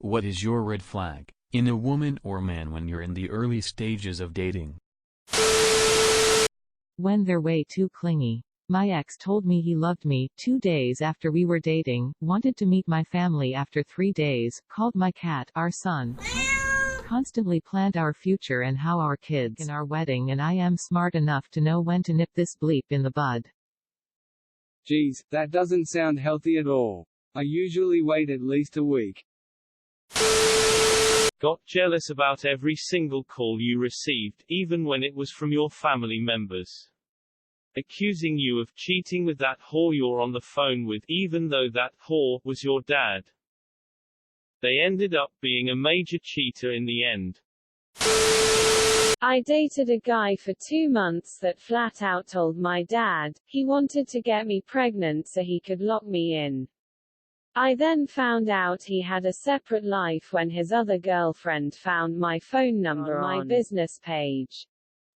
What is your red flag in a woman or man when you're in the early stages of dating? When they're way too clingy. My ex told me he loved me 2 days after we were dating, wanted to meet my family after 3 days, called my cat our son, constantly planned our future and how our kids and our wedding, and I am smart enough to know when to nip this bleep in the bud. Geez, that doesn't sound healthy at all. I usually wait at least a week. Got jealous about every single call you received, even when it was from your family members. Accusing you of cheating with that whore you're on the phone with, even though that whore was your dad. They ended up being a major cheater in the end. I dated a guy for 2 months that flat out told my dad he wanted to get me pregnant so he could lock me in. I then found out he had a separate life when his other girlfriend found my phone number on my business page.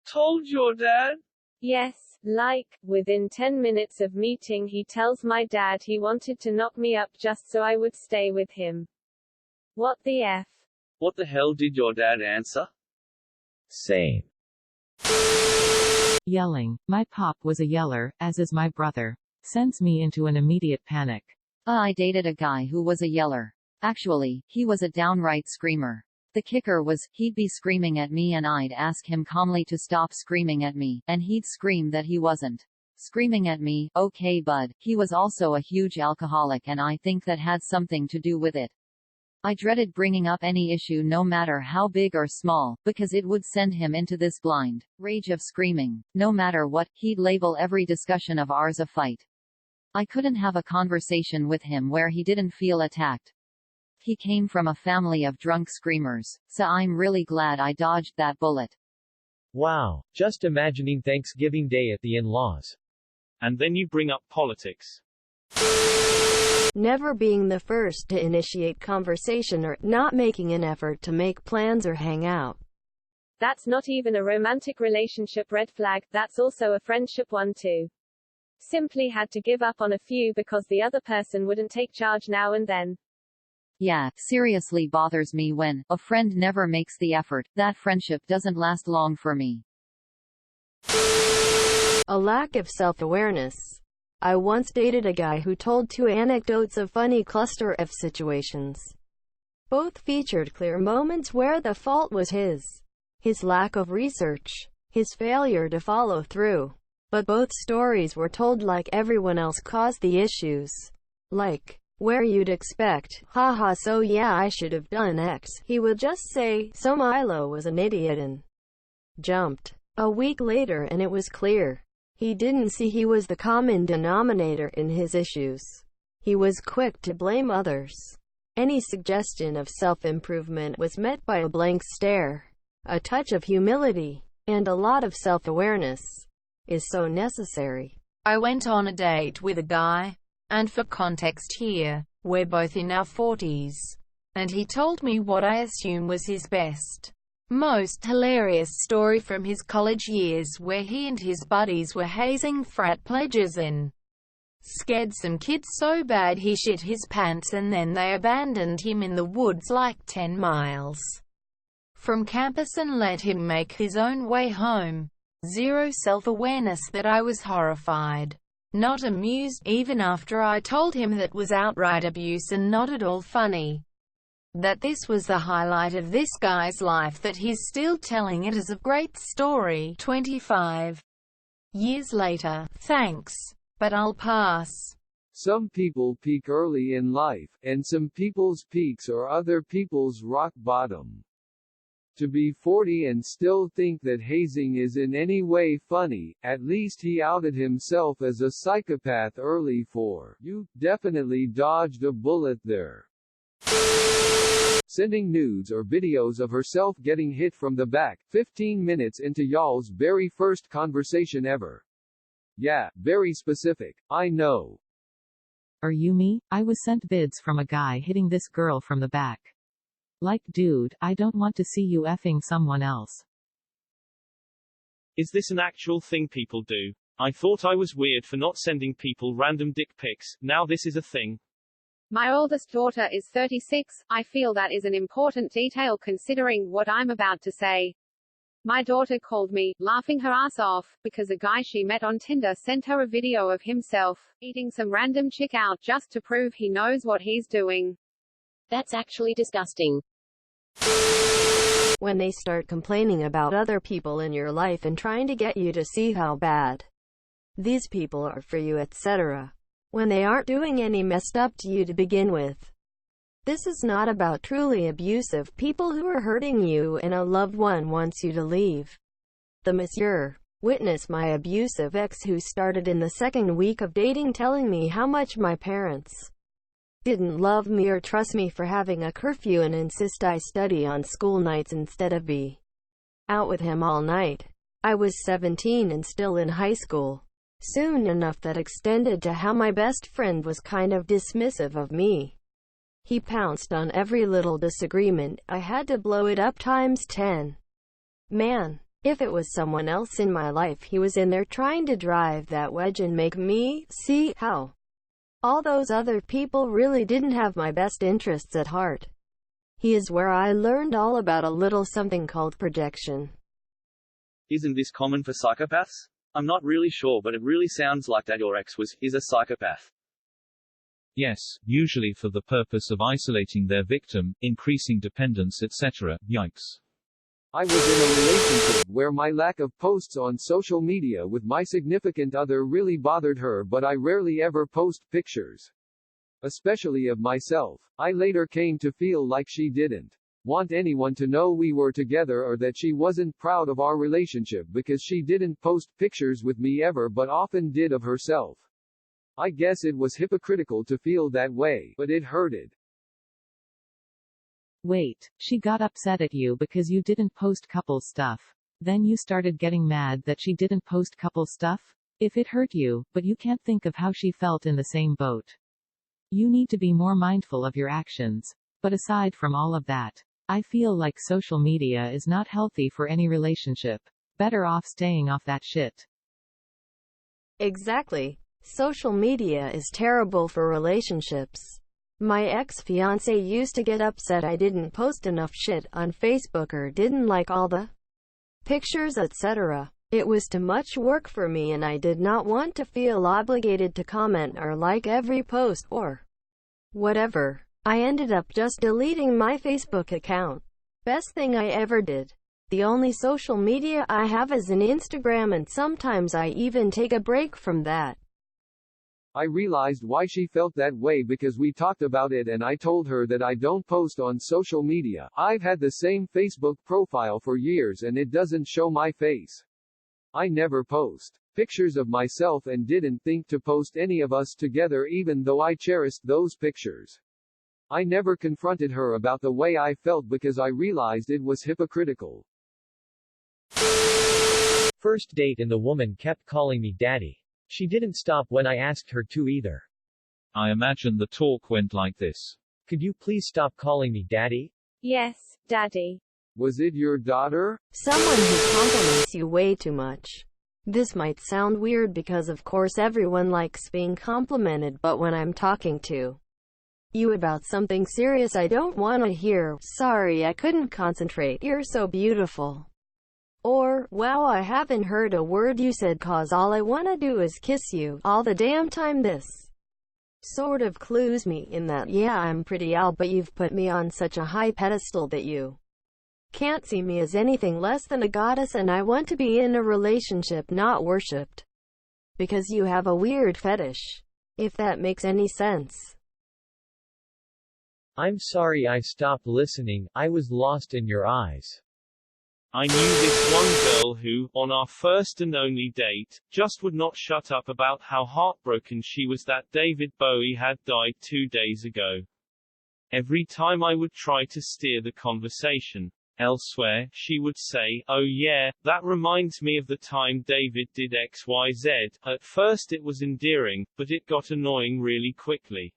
Told your dad? Yes, like, within 10 minutes of meeting he tells my dad he wanted to knock me up just so I would stay with him. What the F? What the hell did your dad answer? Sane. Yelling. My pop was a yeller, as is my brother. Sends me into an immediate panic. I dated a guy who was a yeller. Actually, he was a downright screamer. The kicker was, he'd be screaming at me and I'd ask him calmly to stop screaming at me, and he'd scream that he wasn't screaming at me. Okay, bud. He was also a huge alcoholic, and I think that had something to do with it. I dreaded bringing up any issue, no matter how big or small, because it would send him into this blind rage of screaming. No matter what, he'd label every discussion of ours a fight. I couldn't have a conversation with him where he didn't feel attacked. He came from a family of drunk screamers, so I'm really glad I dodged that bullet. Wow, just imagining Thanksgiving Day at the in-laws. And then you bring up politics. Never being the first to initiate conversation or not making an effort to make plans or hang out. That's not even a romantic relationship red flag, that's also a friendship one too. Simply had to give up on a few because the other person wouldn't take charge now and then. Yeah, seriously bothers me when a friend never makes the effort. That friendship doesn't last long for me. A lack of self-awareness. I once dated a guy who told 2 anecdotes of funny cluster F situations. Both featured clear moments where the fault was his lack of research, his failure to follow through. But both stories were told like everyone else caused the issues. Like, where you'd expect, haha, so yeah, I should have done X. He would just say, so Milo was an idiot and jumped. A week later and it was clear. He didn't see he was the common denominator in his issues. He was quick to blame others. Any suggestion of self-improvement was met by a blank stare. A touch of humility, and a lot of self-awareness, is so necessary. I went on a date with a guy, and for context here, we're both in our 40s, and he told me what I assume was his best, most hilarious story from his college years, where he and his buddies were hazing frat pledges and scared some kids so bad he shit his pants, and then they abandoned him in the woods like 10 miles from campus and let him make his own way home. Zero self-awareness. That I was horrified, not amused, even after I told him that was outright abuse and not at all funny. That this was the highlight of this guy's life, that he's still telling it as a great story 25 years later. Thanks, but I'll pass. Some people peak early in life, and some people's peaks are other people's rock bottom. To be 40 and still think that hazing is in any way funny, at least he outed himself as a psychopath early for. You definitely dodged a bullet there. Sending nudes or videos of herself getting hit from the back, 15 minutes into y'all's very first conversation ever. Yeah, very specific, I know. Are you me? I was sent vids from a guy hitting this girl from the back. Like, dude, I don't want to see you effing someone else. Is this an actual thing people do? I thought I was weird for not sending people random dick pics, now this is a thing. My oldest daughter is 36. I feel that is an important detail considering what I'm about to say. My daughter called me, laughing her ass off, because a guy she met on Tinder sent her a video of himself eating some random chick out just to prove he knows what he's doing. That's actually disgusting. When they start complaining about other people in your life and trying to get you to see how bad these people are for you, etc. when they aren't doing any messed up to you to begin with. This is not about truly abusive people who are hurting you and a loved one wants you to leave the monsieur. Witness my abusive ex who started in the second week of dating telling me how much my parents didn't love me or trust me for having a curfew and insist I study on school nights instead of be out with him all night. I was 17 and still in high school. Soon enough that extended to how my best friend was kind of dismissive of me. He pounced on every little disagreement. I had to blow it up times 10. Man, if it was someone else in my life, he was in there trying to drive that wedge and make me see how all those other people really didn't have my best interests at heart. He is where I learned all about a little something called projection. Isn't this common for psychopaths? I'm not really sure, but it really sounds like that your ex is a psychopath. Yes, usually for the purpose of isolating their victim, increasing dependence, etc. Yikes. I was in a relationship where my lack of posts on social media with my significant other really bothered her, but I rarely ever post pictures, especially of myself. I later came to feel like she didn't want anyone to know we were together or that she wasn't proud of our relationship because she didn't post pictures with me ever but often did of herself. I guess it was hypocritical to feel that way, but it hurted. Wait, she got upset at you because you didn't post couple stuff. Then you started getting mad that she didn't post couple stuff? If it hurt you, but you can't think of how she felt in the same boat. You need to be more mindful of your actions. But aside from all of that, I feel like social media is not healthy for any relationship. Better off staying off that shit. Exactly. Social media is terrible for relationships. My ex-fiance used to get upset I didn't post enough shit on Facebook or didn't like all the pictures, etc. It was too much work for me and I did not want to feel obligated to comment or like every post or whatever. I ended up just deleting my Facebook account. Best thing I ever did. The only social media I have is an Instagram and sometimes I even take a break from that. I realized why she felt that way because we talked about it and I told her that I don't post on social media. I've had the same Facebook profile for years and it doesn't show my face. I never post pictures of myself and didn't think to post any of us together even though I cherished those pictures. I never confronted her about the way I felt because I realized it was hypocritical. First date and the woman kept calling me daddy. She didn't stop when I asked her to either. I imagine the talk went like this. Could you please stop calling me daddy? Yes, daddy. Was it your daughter? Someone who compliments you way too much. This might sound weird because of course everyone likes being complimented, but when I'm talking to you about something serious I don't want to hear, sorry I couldn't concentrate, you're so beautiful. Or, wow I haven't heard a word you said cause all I wanna do is kiss you all the damn time. This sort of clues me in that yeah I'm pretty but you've put me on such a high pedestal that you can't see me as anything less than a goddess and I want to be in a relationship, not worshipped. Because you have a weird fetish. If that makes any sense. I'm sorry I stopped listening, I was lost in your eyes. I knew this one girl who, on our first and only date, just would not shut up about how heartbroken she was that David Bowie had died 2 days ago. Every time I would try to steer the conversation elsewhere, she would say, oh yeah, that reminds me of the time David did XYZ. At first it was endearing, but it got annoying really quickly.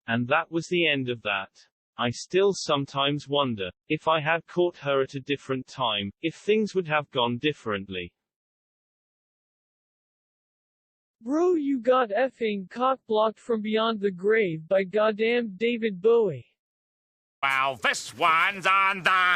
And that was the end of that. I still sometimes wonder, if I had caught her at a different time, if things would have gone differently. Bro, you got effing cock-blocked from beyond the grave by goddamn David Bowie. Well, this one's on the